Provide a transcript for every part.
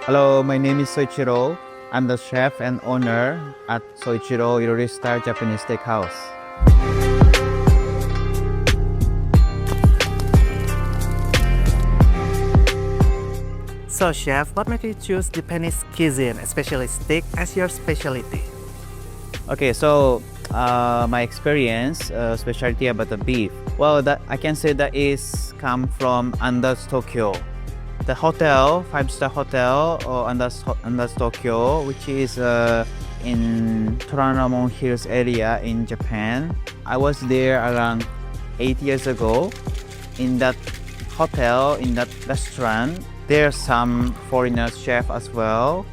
Hello, my name is Soichiro. I'm the chef and owner at Soichiro Irori Style Japanese Steakhouse. So, chef, what made you choose Japanese cuisine, especially steak, as your specialty? Okay, so my experience, specialty about the beef. Well, that I can say that is come from Andaz Tokyo. The hotel, five-star hotel, or Andaz Tokyo, which is in Toranamon Hills area in Japan. I was there around 8 years ago. In that hotel, in that restaurant, there are some foreigner chef as well.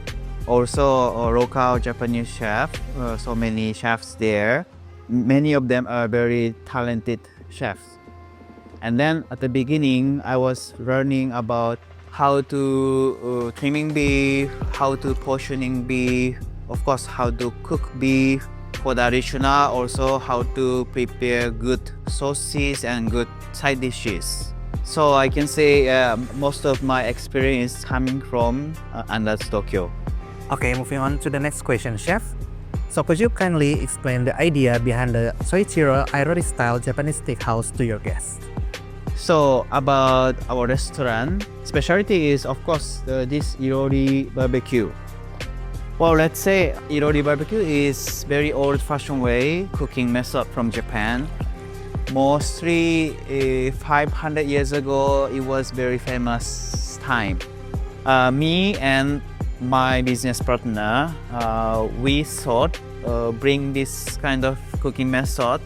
Also a local Japanese chef, so many chefs there. Many of them are very talented chefs. And then at the beginning, I was learning about how to trimming beef, how to portioning beef, of course how to cook beef for the additional, also how to prepare good sauces and good side dishes. So I can say most of my experience coming from Andaz Tokyo. Okay, moving on to the next question, chef. So, could you kindly explain the idea behind the Soichiro irori style Japanese steakhouse to your guests? So about our restaurant, specialty is of course this irori barbecue. Well, let's say irori barbecue is very old-fashioned way cooking method from Japan. Mostly 500 years ago, it was very famous time. Me and my business partner, we thought bring this kind of cooking method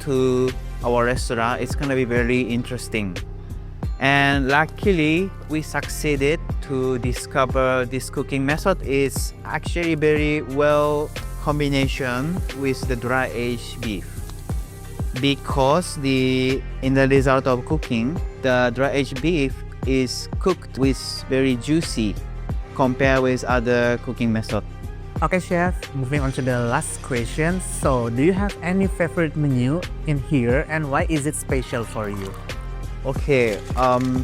to our restaurant. It's gonna be very interesting. And luckily, we succeeded to discover this cooking method is actually very well combination with the dry aged beef. Because in the result of cooking, the dry aged beef is cooked with very juicy compared with other cooking method. Okay, chef, moving on to the last question. So, do you have any favorite menu in here and why is it special for you? Okay,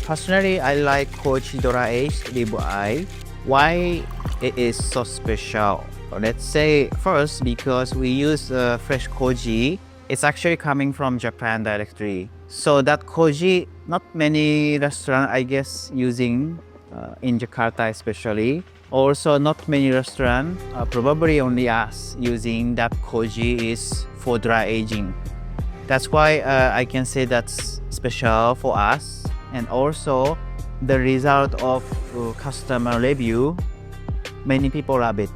personally, I like koji dry aged rib eye. Why it is so special? Let's say first because we use fresh koji. It's actually coming from Japan directly. So that koji, not many restaurants I guess using in Jakarta especially. Also, not many restaurants, probably only us, using that koji is for dry aging. That's why I can say that's special for us. And also, the result of customer review, many people love it.